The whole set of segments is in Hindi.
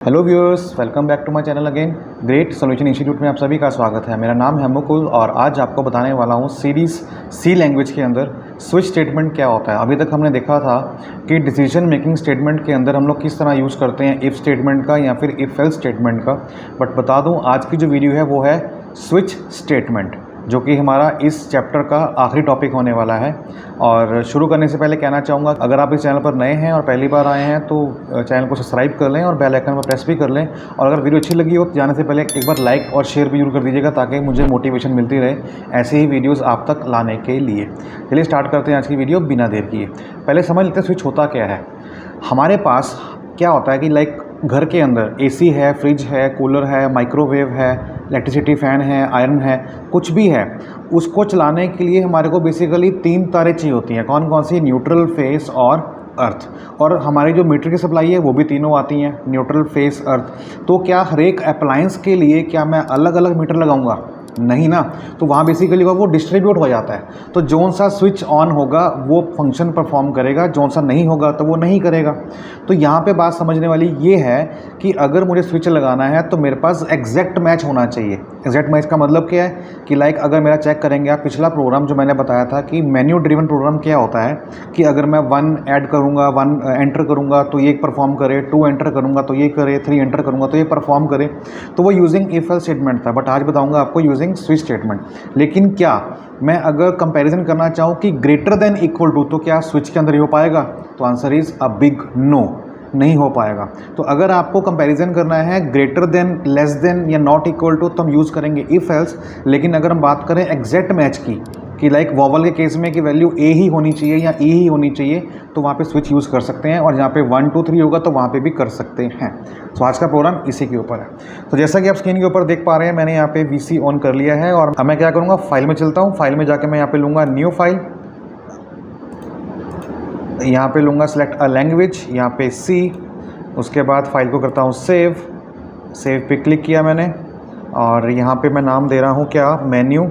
Hello viewers, welcome back to my channel again. Great solution institute में आप सभी का स्वागत है। मेरा नाम है मुकुल और आज आपको बताने वाला हूँ सीरीज़ सी लैंग्वेज के अंदर स्विच स्टेटमेंट क्या होता है। अभी तक हमने देखा था कि डिसीजन मेकिंग स्टेटमेंट के अंदर हम लोग किस तरह यूज़ करते हैं इफ़ स्टेटमेंट का या फिर इफ़ एल्स स्टेटमेंट का। बट बता दूँ, आज की जो वीडियो है वो है स्विच स्टेटमेंट, जो कि हमारा इस चैप्टर का आखिरी टॉपिक होने वाला है। और शुरू करने से पहले कहना चाहूँगा, अगर आप इस चैनल पर नए हैं और पहली बार आए हैं तो चैनल को सब्सक्राइब कर लें और बेल आइकन पर प्रेस भी कर लें। और अगर वीडियो अच्छी लगी हो तो जाने से पहले एक बार लाइक और शेयर भी जरूर कर दीजिएगा, ताकि मुझे मोटिवेशन मिलती रहे ऐसे ही वीडियोज़ आप तक लाने के लिए। चलिए स्टार्ट करते हैं आज की वीडियो बिना देर किए। पहले समझ लेते हैं स्विच होता क्या है। हमारे पास क्या होता है कि लाइक घर के अंदर एसी है, फ्रिज है, कूलर है, माइक्रोवेव है, इलेक्ट्रिसिटी फ़ैन है, आयरन है, कुछ भी है, उसको चलाने के लिए हमारे को बेसिकली 3 तारें चाहिए होती हैं। कौन कौन सी? न्यूट्रल, फेस और अर्थ। और हमारी जो मीटर की सप्लाई है वो भी तीनों आती हैं, न्यूट्रल, फेस, अर्थ। तो क्या हर एक अप्लायंस के लिए क्या मैं अलग अलग मीटर लगाऊंगा? नहीं ना। तो वहाँ बेसिकली वो डिस्ट्रीब्यूट हो जाता है। तो जौन सा स्विच ऑन होगा वो फंक्शन परफॉर्म करेगा, जौन सा नहीं होगा तो वो नहीं करेगा। तो यहाँ पे बात समझने वाली ये है कि अगर मुझे स्विच लगाना है तो मेरे पास एग्जैक्ट मैच होना चाहिए। एग्जैक्ट मैच का मतलब क्या है कि लाइक अगर मेरा चेक करेंगे आप पिछला प्रोग्राम जो मैंने बताया था कि मेन्यू ड्रिवन प्रोग्राम क्या होता है कि अगर मैं 1 ऐड करूँगा, 1 एंटर करूँगा तो ये परफॉर्म करे, 2 एंटर करूँगा तो ये करे, 3 एंटर करूँगा तो ये परफॉर्म करे। तो वो यूजिंग इफ एल्स स्टेटमेंट था। बट आज बताऊँगा आपको यूजिंग स्विच स्टेटमेंट। लेकिन क्या मैं अगर कंपैरिजन करना चाहूँ कि ग्रेटर देन इक्वल टू, तो क्या स्विच के अंदर ये हो पाएगा? तो answer is a big no, नहीं हो पाएगा। तो अगर आपको कंपैरिजन करना है ग्रेटर देन, लेस देन या नॉट इक्वल टू, तो हम यूज़ करेंगे इफ एल्स। लेकिन अगर हम बात करें एग्जैक्ट मैच की कि लाइक वॉवल के केस में कि वैल्यू ए ही होनी चाहिए या ई ही होनी चाहिए, तो वहाँ पे स्विच यूज़ कर सकते हैं। और जहाँ पे 1 2 3 होगा तो वहाँ पे भी कर सकते हैं। तो आज का प्रोग्राम इसी के ऊपर है। तो जैसा कि आप स्क्रीन के ऊपर देख पा रहे हैं, मैंने यहाँ पे वीसी ऑन कर लिया है और अब मैं क्या करूँगा, फाइल में चलता हूँ। फाइल में जाके मैं यहाँ पे लूँगा न्यू फाइल, यहाँ पे लूँगा सेलेक्ट अ लैंग्वेज, यहाँ पे सी। उसके बाद फाइल को करता हूँ सेव। सेव पे क्लिक किया मैंने और यहाँ पे मैं नाम दे रहा हूँ क्या, मेन्यू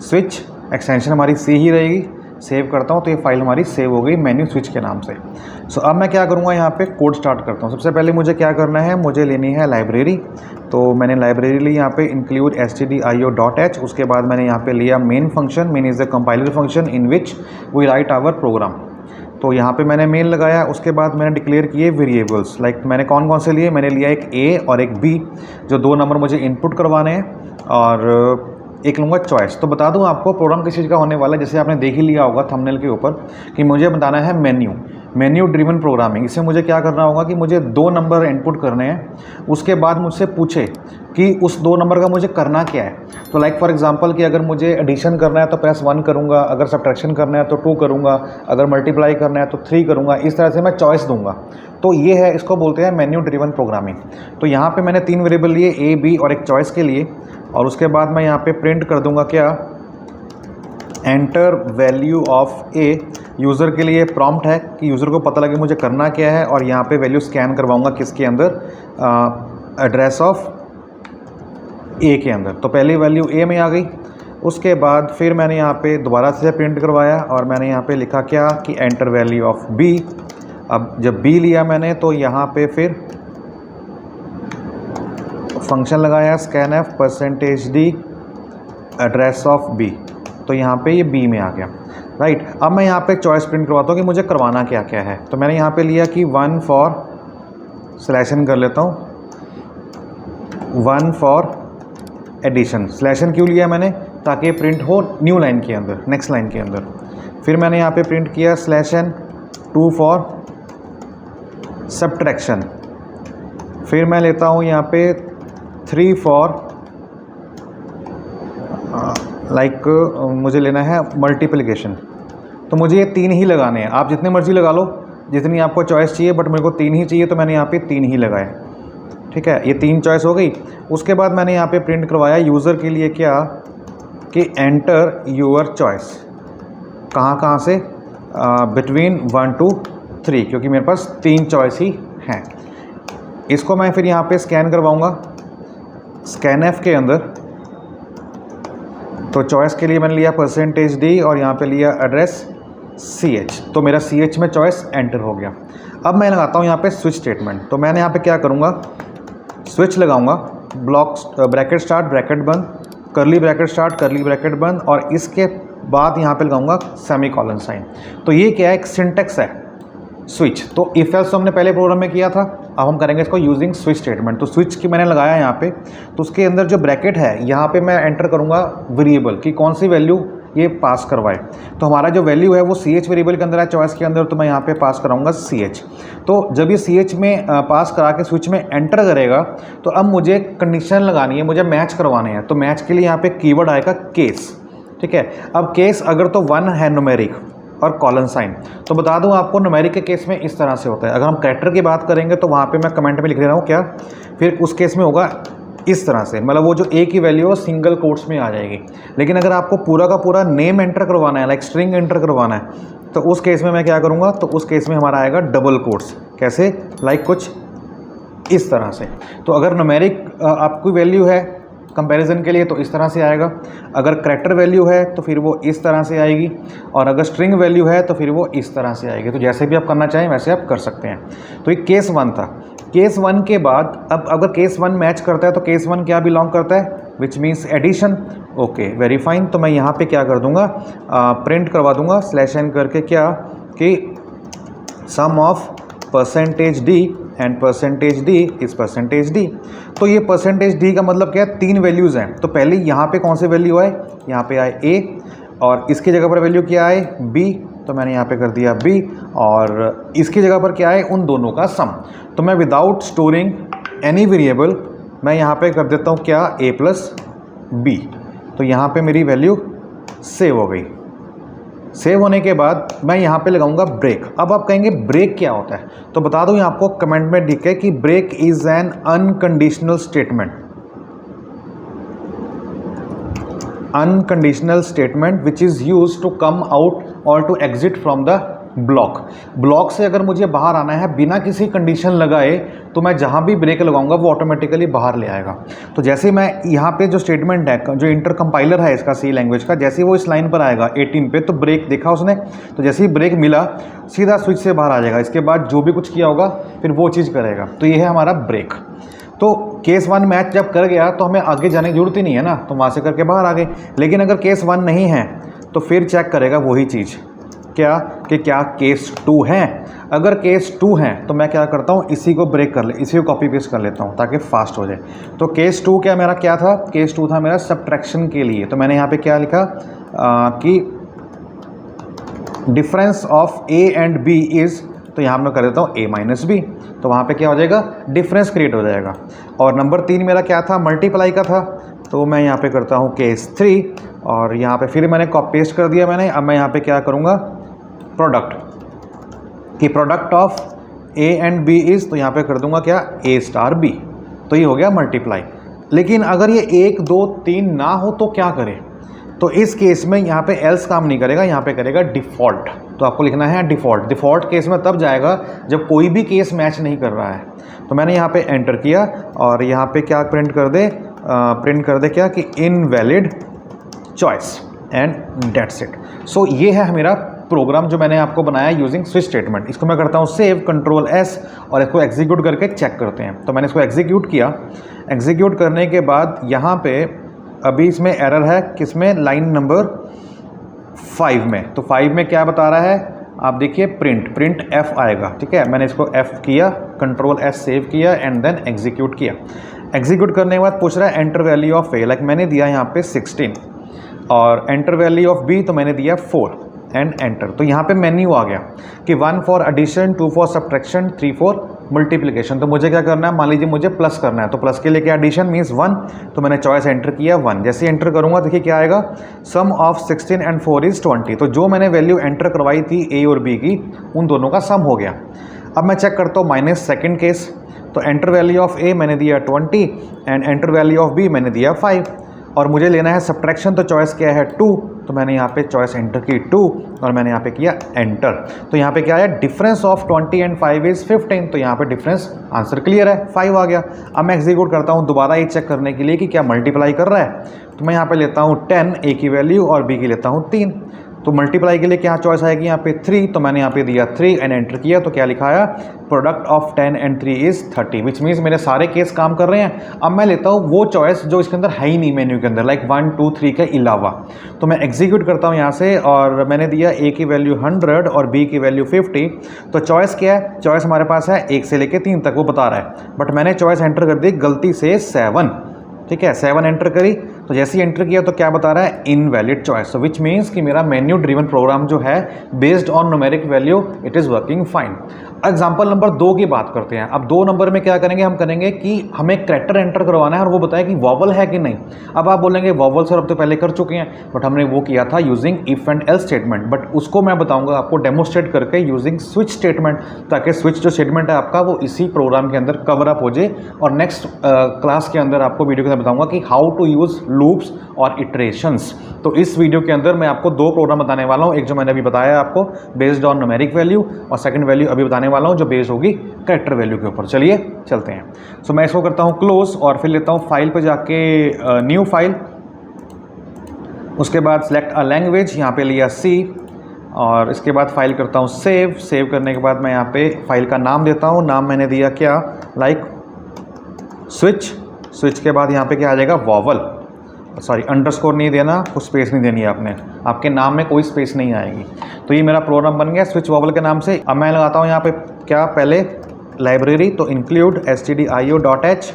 स्विच। एक्सटेंशन हमारी सी ही रहेगी। सेव करता हूँ तो ये फाइल हमारी सेव हो गई मेन्यू स्विच के नाम से। सो अब मैं क्या करूँगा, यहाँ पे कोड स्टार्ट करता हूँ। सबसे पहले मुझे क्या करना है, मुझे लेनी है लाइब्रेरी। तो मैंने लाइब्रेरी ली, यहाँ पे इंक्लूड stdio.h। उसके बाद मैंने यहाँ पे लिया main function. Main is the compiler function in which we write our program. तो यहाँ पे मैंने मेन लगाया। उसके बाद मैंने डिक्लेयर किए वेरिएबल्स। लाइक मैंने कौन कौन से लिए, मैंने लिया एक ए और एक बी, जो 2 नंबर मुझे इनपुट करवाने हैं, और एक लूँगा चॉइस। तो बता दूँ आपको प्रोग्राम किस चीज़ का होने वाला है। जैसे आपने देख ही लिया होगा थंबनेल के ऊपर कि मुझे बताना है मेन्यू ड्रिवन प्रोग्रामिंग। इससे मुझे क्या करना होगा कि मुझे 2 नंबर इनपुट करने हैं। उसके बाद मुझसे पूछे कि उस 2 नंबर का मुझे करना क्या है। तो लाइक फॉर एग्जांपल कि अगर मुझे एडिशन करना है तो प्लस 1 करूँगा, अगर सब्ट्रैक्शन करना है तो 2 करूँगा, अगर मल्टीप्लाई करना है तो 3 करूँगा। इस तरह से मैं चॉइस दूंगा। तो ये है, इसको बोलते हैं मेन्यू ड्रिवन प्रोग्रामिंग। तो यहाँ पे मैंने 3 वेरिएबल लिए, ए, बी और एक चॉइस के लिए। और उसके बाद मैं यहाँ पे प्रिंट कर दूंगा क्या, enter value of A. User के लिए प्रॉम्प्ट है कि यूज़र को पता लगे मुझे करना क्या है। और यहाँ पे वैल्यू स्कैन करवाऊंगा किसके अंदर, एड्रेस ऑफ ए के अंदर। तो पहली वैल्यू ए में आ गई। उसके बाद फिर मैंने यहाँ पे दोबारा से प्रिंट करवाया और मैंने यहाँ पे लिखा क्या कि एंटर वैल्यू ऑफ बी। अब जब बी लिया मैंने तो यहाँ पे फिर फंक्शन लगाया scanf %d address of B. तो यहाँ पे ये बी में आ गया, राइट। अब मैं यहाँ पे चॉइस प्रिंट करवाता हूँ कि मुझे करवाना क्या क्या है। तो मैंने यहाँ पे लिया कि 1 फॉर स्लैशन कर लेता हूँ, 1 फॉर एडिशन। स्लैशन क्यों लिया मैंने, ताकि प्रिंट हो न्यू लाइन के अंदर, नेक्स्ट लाइन के अंदर। फिर मैंने यहाँ पे प्रिंट किया स्लैशन 2 फॉर सब्ट्रैक्शन। फिर मैं लेता हूँ यहाँ पे 3 फॉर लाइक मुझे लेना है मल्टीप्लिकेशन। तो मुझे ये 3 ही लगाने हैं। आप जितने मर्जी लगा लो, जितनी आपको चॉइस चाहिए, बट मेरे को 3 ही चाहिए तो मैंने यहाँ पे 3 ही लगाए। ठीक है, ये 3 चॉइस हो गई। उसके बाद मैंने यहाँ पे प्रिंट करवाया यूज़र के लिए क्या कि एंटर यूअर चॉइस। कहाँ कहाँ से, बिटवीन 1 to 3, क्योंकि मेरे पास 3 चॉइस ही हैं। इसको मैं फिर यहाँ पे स्कैन करवाऊँगा scanf के अंदर। तो चॉइस के लिए मैंने लिया %d और यहाँ पे लिया एड्रेस ch। तो मेरा ch में चॉइस एंटर हो गया। अब मैं लगाता हूँ यहाँ पे स्विच स्टेटमेंट। तो मैंने यहाँ पे क्या करूँगा, स्विच लगाऊंगा, ब्लॉक ब्रैकेट स्टार्ट ब्रैकेट बंद, करली ब्रैकेट स्टार्ट करली ब्रैकेट बंद, और इसके बाद यहाँ पे लगाऊंगा सेमीकोलन साइन। तो ये क्या है, एक सिंटेक्स है स्विच। तो इफ एल्स हमने पहले प्रोग्राम में किया था, अब हम करेंगे इसको यूजिंग स्विच स्टेटमेंट। तो स्विच की मैंने लगाया यहाँ पे, तो उसके अंदर जो ब्रैकेट है यहाँ पे मैं एंटर करूँगा वेरिएबल की कौन सी वैल्यू ये पास करवाए। तो हमारा जो वैल्यू है वो CH वेरिएबल के अंदर है, चॉइस के अंदर, तो मैं यहाँ पे पास कराऊंगा CH। तो जब ये CH में पास करा के स्विच में एंटर करेगा, तो अब मुझे कंडीशन लगानी है, मुझे मैच करवाने हैं। तो मैच के लिए यहाँ पे कीवर्ड आएगा केस, ठीक है। अब केस अगर तो 1 है न्यूमेरिक और कॉलन साइन, तो बता दूं आपको न्यूमेरिक के केस में इस तरह से होता है। अगर हम कैरेक्टर की बात करेंगे तो वहाँ पे मैं कमेंट में लिख दे रहा हूँ क्या, फिर उस केस में होगा इस तरह से, मतलब वो जो ए की वैल्यू है सिंगल कोट्स में आ जाएगी। लेकिन अगर आपको पूरा का पूरा नेम एंटर करवाना है, लाइक स्ट्रिंग एंटर करवाना है, तो उस केस में मैं क्या करूँगा, तो उस केस में हमारा आएगा डबल कोट्स। कैसे, लाइक कुछ इस तरह से। तो अगर न्यूमेरिक आपकी वैल्यू है कंपैरिजन के लिए तो इस तरह से आएगा, अगर कैरेक्टर वैल्यू है तो फिर वो इस तरह से आएगी, और अगर स्ट्रिंग वैल्यू है तो फिर वो इस तरह से आएगी। तो जैसे भी आप करना चाहें वैसे आप कर सकते हैं। तो ये केस 1 था। केस 1 के बाद अब अगर केस 1 मैच करता है तो केस 1 क्या बिलोंग करता है, which means addition. Okay, very fine. तो मैं यहाँ पे क्या कर दूंगा, प्रिंट करवा दूंगा /n करके क्या कि sum of %d and %d is %d। तो ये %d का मतलब क्या है, 3 वैल्यूज़ हैं। तो पहले यहाँ पे कौन सी वैल्यू आए, यहाँ पे आए a, और इसकी जगह पर वैल्यू क्या आए b, तो मैंने यहाँ पे कर दिया b, और इसकी जगह पर क्या आए, उन दोनों का सम। तो मैं विदाउट स्टोरिंग एनी वेरिएबल मैं यहाँ पे कर देता हूँ क्या, a + b। तो यहाँ पे मेरी वैल्यू सेव हो गई। सेव होने के बाद मैं यहाँ पे लगाऊंगा ब्रेक। अब आप कहेंगे ब्रेक क्या होता है, तो बता दूं आपको कमेंट में लिखे कि break is an unconditional statement. Unconditional statement which is used to come out और to exit from the block. Block से अगर मुझे बाहर आना है बिना किसी कंडीशन लगाए, तो मैं जहाँ भी ब्रेक लगाऊंगा वो ऑटोमेटिकली बाहर ले आएगा। तो जैसे मैं यहाँ पे जो स्टेटमेंट है, जो इंटर कंपाइलर है इसका सी लैंग्वेज का, जैसे वो इस लाइन पर आएगा 18 पे, तो ब्रेक देखा उसने, तो जैसे ही ब्रेक मिला सीधा स्विच से बाहर आ जाएगा। इसके बाद जो भी कुछ किया होगा फिर वो चीज़ करेगा। तो ये है हमारा ब्रेक। तो केस 1 मैच जब कर गया तो हमें आगे जाने की जरूरत ही नहीं है ना, तो वहाँ से करके बाहर आ गए। लेकिन अगर केस 1 नहीं है तो फिर चेक करेगा वही चीज़ क्या कि क्या केस 2 है। अगर केस 2 है तो मैं क्या करता हूँ, इसी को ब्रेक कर ले, इसी को कॉपी पेस्ट कर लेता हूँ ताकि फास्ट हो जाए। तो केस 2 क्या मेरा क्या था, केस 2 था मेरा सब्ट्रैक्शन के लिए। तो मैंने यहाँ पे क्या लिखा कि difference of a and b is, तो यहाँ मैं कर देता हूँ a - b। तो वहाँ पे क्या हो जाएगा, डिफरेंस क्रिएट हो जाएगा। और नंबर 3 मेरा क्या था, मल्टीप्लाई का था। तो मैं यहाँ पे करता हूँ केस 3, और यहाँ पे फिर मैंने कॉपी पेस्ट कर दिया मैंने। अब मैं यहाँ पे क्या करूँगा, प्रोडक्ट कि product of a and b is, तो यहाँ पे कर दूंगा क्या, a * b। तो ये हो गया मल्टीप्लाई। लेकिन अगर ये 1 2 3 ना हो तो क्या करें, तो इस केस में यहाँ पे एल्स काम नहीं करेगा, यहाँ पे करेगा डिफ़ॉल्ट। तो आपको लिखना है डिफ़ॉल्ट। डिफ़ॉल्ट केस में तब जाएगा जब कोई भी केस मैच नहीं कर रहा है। तो मैंने यहाँ पे एंटर किया, और यहाँ पे क्या प्रिंट कर दे क्या कि invalid choice, and that's it. सो ये है मेरा प्रोग्राम जो मैंने आपको बनाया यूजिंग स्विच स्टेटमेंट। इसको मैं करता हूँ सेव, कंट्रोल S, और इसको एग्जीक्यूट करके चेक करते हैं। तो मैंने इसको एग्जीक्यूट किया। एग्जीक्यूट करने के बाद यहाँ पे अभी इसमें एरर है, किसमें, लाइन नंबर 5 में। तो 5 में क्या बता रहा है, आप देखिए प्रिंट F आएगा, ठीक है। मैंने इसको F किया, कंट्रोल S सेव किया, एंड देन एग्जीक्यूट किया। एग्जीक्यूट करने के बाद पूछ रहा है enter value of A, like मैंने दिया यहाँ पे 16, और एंटर वैल्यू ऑफ B तो मैंने दिया 4, एंड एंटर। तो यहाँ पे मेन्यू आ गया कि 1 for addition, 2 for subtraction, 3 for multiplication. तो मुझे क्या करना है, मान लीजिए मुझे प्लस करना है, तो प्लस के लिए क्या, एडिशन मीन्स 1, तो मैंने चॉइस एंटर किया 1। जैसे एंटर करूँगा देखिए क्या आएगा, सम ऑफ 16 एंड 4 इज़ 20। तो जो मैंने वैल्यू एंटर करवाई थी A और B की, उन दोनों का सम हो गया। अब मैं चेक करता हूँ माइनस सेकेंड केस। तो एंटर वैल्यू ऑफ A मैंने दिया 20, and enter value of B मैंने दिया 5, और मुझे लेना है सब्ट्रैक्शन। तो चॉइस क्या है 2, तो मैंने यहाँ पे चॉइस एंटर की 2, और मैंने यहाँ पे किया एंटर। तो यहाँ पे क्या है, डिफरेंस ऑफ 20 एंड 5 इज़ 15। तो यहाँ पे डिफरेंस आंसर क्लियर है, 5 आ गया। अब मैं एग्जीक्यूट करता हूँ दोबारा ये चेक करने के लिए कि क्या मल्टीप्लाई कर रहा है। तो मैं यहाँ पे लेता हूँ 10 A की वैल्यू, और B की लेता हूँ 3। तो मल्टीप्लाई के लिए क्या चॉइस आएगी यहाँ पे 3, तो मैंने यहाँ पे दिया 3 एंड एंटर किया, तो क्या लिखा आया, product of 10 and 3 is 30, which means मेरे सारे केस काम कर रहे हैं। अब मैं लेता हूँ वो चॉइस जो इसके अंदर है ही नहीं मेन्यू के अंदर, लाइक 1 2 3 के अलावा। तो मैं एग्जीक्यूट करता हूँ यहाँ से, और मैंने दिया ए की वैल्यू 100 और बी की वैल्यू 50। तो चॉइस क्या है, चॉइस हमारे पास है 1 से लेके 3 तक, वो बता रहा है, बट मैंने चॉइस एंटर कर दी गलती से 7, ठीक है, 7 एंटर करी। तो जैसे ही एंटर किया तो क्या बता रहा है, invalid choice. So which means कि मेरा मेन्यू ड्रिवन प्रोग्राम जो है based on numeric value it is working fine. Example number 2 की बात करते हैं। अब 2 नंबर में क्या करेंगे, हम करेंगे कि हमें कैरेक्टर एंटर करवाना है और वो बताए कि वॉवल है कि नहीं। अब आप बोलेंगे वॉवल सर अब तो पहले कर चुके हैं, बट हमने वो किया था using if and else statement, but उसको मैं बताऊंगा आपको डेमोस्ट्रेट करके यूजिंग स्विच स्टेटमेंट, ताकि स्विच जो स्टेटमेंट है आपका वो इसी प्रोग्राम के अंदर कवर अप हो जाए। और नेक्स्ट क्लास के अंदर आपको वीडियो के अंदर बताऊंगा कि हाउ टू यूज़ लूप्स और इटरेशंस। तो इस वीडियो के अंदर मैं आपको 2 प्रोग्राम बताने वाला हूँ, एक जो मैंने अभी बताया आपको बेस्ड ऑन न्यूमेरिक वैल्यू, और सेकंड वैल्यू अभी बताने वाला हूँ जो बेस्ड होगी कैरेक्टर वैल्यू के ऊपर। चलिए चलते हैं। सो मैं इसको करता हूँ क्लोज, और फिर लेता हूँ फाइल पे जाके न्यू फाइल, उसके बाद सेलेक्ट अ लैंग्वेज, यहाँ पे लिया C, और इसके बाद फाइल करता हूँ सेव। सेव करने के बाद मैं यहाँ पे फाइल का नाम देता हूँ, नाम मैंने दिया क्या, लाइक स्विच। स्विच के बाद यहाँ पे क्या आ जाएगा, वॉवल, सॉरी अंडरस्कोर नहीं देना, कुछ स्पेस नहीं देनी है आपने, आपके नाम में कोई स्पेस नहीं आएगी। तो ये मेरा प्रोग्राम बन गया स्विच वॉवल के नाम से। अब मैं लगाता हूँ यहाँ पे क्या, पहले लाइब्रेरी, तो इंक्लूड stdio.h,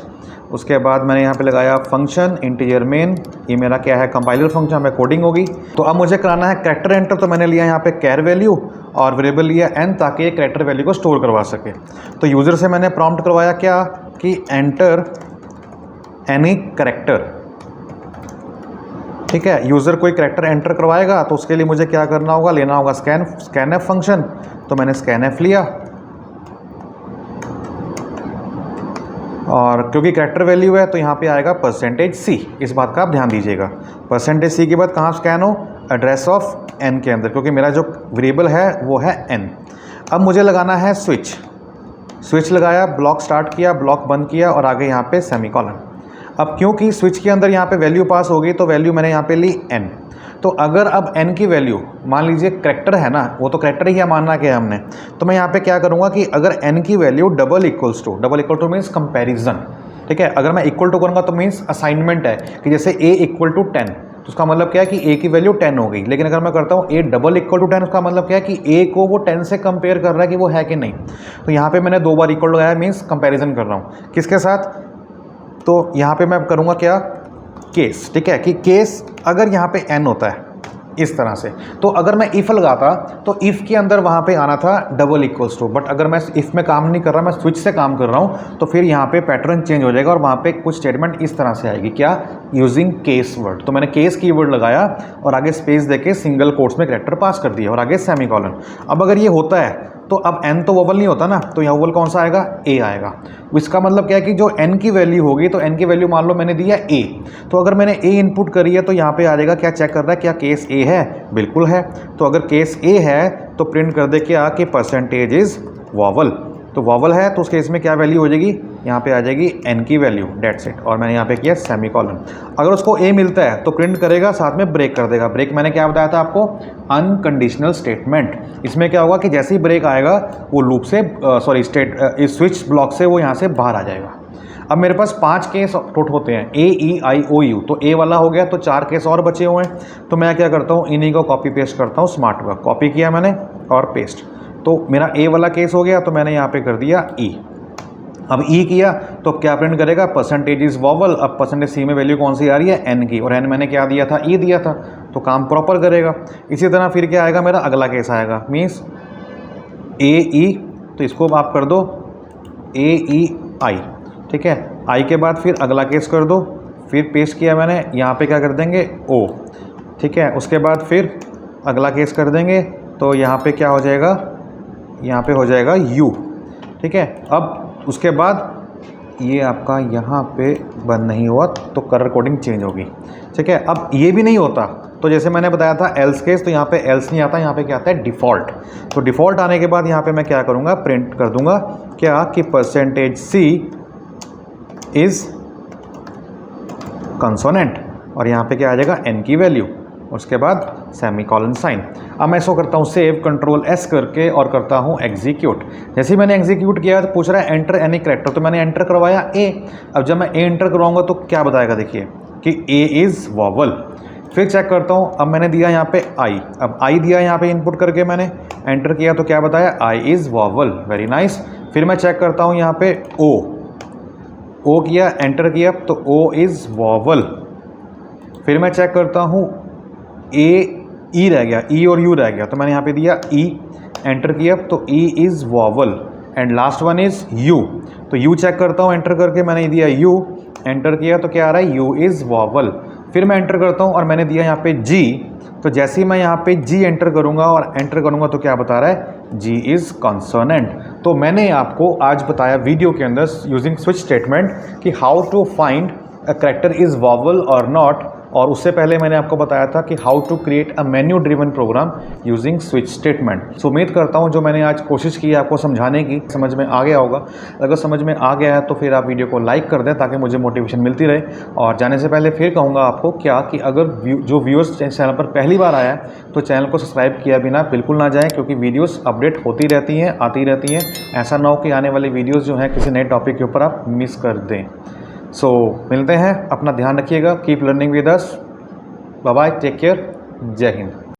उसके बाद मैंने यहाँ पे लगाया फंक्शन इंटीजर मेन, ये मेरा क्या है, कंपाइलर फंक्शन में कोडिंग होगी। तो अब मुझे कराना है कैरेक्टर एंटर, तो मैंने लिया यहाँ पे कैर वैल्यू और वेरिएबल लिया n, ताकि ये कैरेक्टर वैल्यू को स्टोर करवा सके। तो यूज़र से मैंने प्रॉम्प्ट करवाया क्या, कि एंटर एनी कैरेक्टर, ठीक है। यूज़र कोई कैरेक्टर एंटर करवाएगा तो उसके लिए मुझे क्या करना होगा, लेना होगा स्कैनएफ फंक्शन। तो मैंने स्कैनएफ लिया, और क्योंकि कैरेक्टर वैल्यू है तो यहाँ पे आएगा %c, इस बात का आप ध्यान दीजिएगा। %c के बाद कहाँ स्कैन हो, एड्रेस ऑफ n के अंदर, क्योंकि मेरा जो वेरिएबल है वो है n। अब मुझे लगाना है स्विच, स्विच लगाया, ब्लॉक स्टार्ट किया, ब्लॉक बंद किया, और आगे यहाँ पे सेमीकोलन। अब क्योंकि स्विच के अंदर यहाँ पे वैल्यू पास हो गई, तो वैल्यू मैंने यहाँ पे ली n। तो अगर अब n की वैल्यू, मान लीजिए कैरेक्टर है ना, वो तो कैरेक्टर ही है मानना क्या हमने, तो मैं यहाँ पे क्या करूँगा कि अगर n की value double equal two means comparison, ठीक है। अगर मैं इक्वल टू करूँगा तो मीन्स असाइनमेंट है, कि जैसे a इक्वल टू 10, तो उसका मतलब क्या है कि a की वैल्यू 10 हो गई। लेकिन अगर मैं करता हूँ a डबल इक्वल टू 10, उसका मतलब क्या है कि a को वो 10 से कंपेयर कर रहा है कि वो है कि नहीं। तो यहाँ पे मैंने 2 बार इक्वल लगाया, मीन्स कंपैरिजन कर रहा हूँ किसके साथ, तो यहाँ पे मैं करूँगा क्या, केस, ठीक है, कि केस अगर यहाँ पे n होता है इस तरह से, तो अगर मैं इफ़ लगाता तो इफ़ के अंदर वहाँ पे आना था डबल इक्वल्स टू, बट अगर मैं इफ़ में काम नहीं कर रहा, मैं स्विच से काम कर रहा हूँ, तो फिर यहाँ पे पैटर्न चेंज हो जाएगा और वहाँ पे कुछ स्टेटमेंट इस तरह से आएगी, क्या, यूजिंग केस वर्ड। तो मैंने केस कीवर्ड लगाया और आगे स्पेस देके सिंगल कोट्स में कैरेक्टर पास कर दिया और आगे सेमीकोलन। अब अगर ये होता है तो अब n तो वोवल नहीं होता ना, तो यहाँ वोवल कौन सा आएगा, a आएगा। इसका मतलब क्या है कि जो n की वैल्यू होगी, तो n की वैल्यू मान लो मैंने दिया a, तो अगर मैंने a इनपुट करी है तो यहाँ पे आ जाएगा, क्या चेक कर रहा है, क्या केस a है, बिल्कुल है। तो अगर केस a है तो प्रिंट कर दे क्या, कि परसेंटेज इज वॉवल, तो वॉवल है तो उसके इसमें क्या वैल्यू हो जाएगी, यहाँ पे आ जाएगी n की वैल्यू, डेट्स इट। और मैंने यहाँ पे किया सेमीकोलन। अगर उसको a मिलता है तो प्रिंट करेगा, साथ में ब्रेक कर देगा। ब्रेक मैंने क्या बताया था आपको, अनकंडीशनल स्टेटमेंट। इसमें क्या होगा कि जैसे ही ब्रेक आएगा वो लूप से स्विच ब्लॉक से वो यहाँ से बाहर आ जाएगा। अब मेरे पास 5 केस टोट होते हैं, A E I O U, तो A वाला हो गया, तो 4 केस और बचे हुए हैं। तो मैं क्या करता हूँ, इन्हीं को कॉपी पेस्ट करता हूँ, स्मार्ट वर्क, कॉपी किया मैंने और पेस्ट। तो मेरा A वाला केस हो गया, तो मैंने यहाँ पे कर दिया E। अब E किया तो क्या प्रिंट करेगा, परसेंटेज इज वॉवल। अब परसेंटेज C में वैल्यू कौन सी आ रही है, n की, और n मैंने क्या दिया था, E दिया था, तो काम प्रॉपर करेगा। इसी तरह फिर क्या आएगा, मेरा अगला केस आएगा, मीन्स A E, तो इसको आप कर दो A E I, ठीक है। I के बाद फिर अगला केस कर दो, फिर पेस्ट किया मैंने, यहाँ पे क्या कर देंगे O, ठीक है। उसके बाद फिर अगला केस कर देंगे, तो यहाँ पे क्या हो जाएगा, यहाँ पे हो जाएगा U, ठीक है। अब उसके बाद ये आपका यहाँ पे बंद नहीं हुआ तो कलर कोडिंग चेंज होगी, ठीक है। अब ये भी नहीं होता तो जैसे मैंने बताया था एल्स केस, तो यहाँ पे एल्स नहीं आता, यहाँ पे क्या आता है, डिफ़ॉल्ट। तो डिफ़ॉल्ट आने के बाद यहाँ पे मैं क्या करूँगा, प्रिंट कर दूँगा क्या, कि परसेंटेज C इज़ कंसोनेंट, और यहाँ पे क्या आ जाएगा, n की वैल्यू। उसके बाद सेमीकोलन साइन। अब मैं इसको करता हूँ सेव, कंट्रोल एस करके और करता हूँ एग्जीक्यूट। जैसे ही मैंने एग्जीक्यूट किया तो पूछ रहा है एंटर एनी कैरेक्टर, तो मैंने एंटर करवाया ए। अब जब मैं ए एंटर करवाऊंगा तो क्या बताएगा, देखिए कि ए इज़ वॉवल। फिर चेक करता हूँ, अब मैंने दिया यहाँ पे आई, अब आई दिया यहाँ पे इनपुट करके मैंने एंटर किया तो क्या बताया, I is vowel. Very nice. फिर मैं चेक करता हूँ यहाँ पे ओ किया, एंटर किया तो ओ इज़ वॉवल। फिर मैं चेक करता हूँ ई रह गया, ई और यू रह गया, तो मैंने यहाँ पे दिया ई, एंटर किया तो e is vowel. And last one is u, तो यू चेक करता हूँ, एंटर करके मैंने दिया यू, एंटर किया तो क्या आ रहा है, यू इज़ वॉवल। फिर मैं एंटर करता हूँ और मैंने दिया यहाँ पे जी, तो जैसे ही मैं यहाँ पे जी एंटर करूँगा और एंटर करूँगा तो क्या बता रहा है, जी इज़ कॉन्सोनेंट। तो मैंने आपको आज बताया वीडियो के अंदर यूजिंग स्विच स्टेटमेंट कि how to find a character is vowel और नॉट, और उससे पहले मैंने आपको बताया था कि how to create a menu driven program using switch statement. So उम्मीद करता हूँ जो मैंने आज कोशिश की है आपको समझाने की, समझ में आ गया होगा। अगर समझ में आ गया है तो फिर आप वीडियो को लाइक कर दें ताकि मुझे मोटिवेशन मिलती रहे। और जाने से पहले फिर कहूँगा आपको क्या कि अगर जो व्यूअर्स चैनल पर पहली बार आया है तो चैनल को सब्सक्राइब किया बिना बिल्कुल ना जाएँ, क्योंकि वीडियोज़ अपडेट होती रहती हैं, आती रहती हैं। ऐसा ना हो कि आने वाली वीडियोज़ जो हैं किसी नए टॉपिक के ऊपर आप मिस कर दें। सो मिलते हैं, अपना ध्यान रखिएगा, keep learning with us, bye bye, take care, जय हिंद।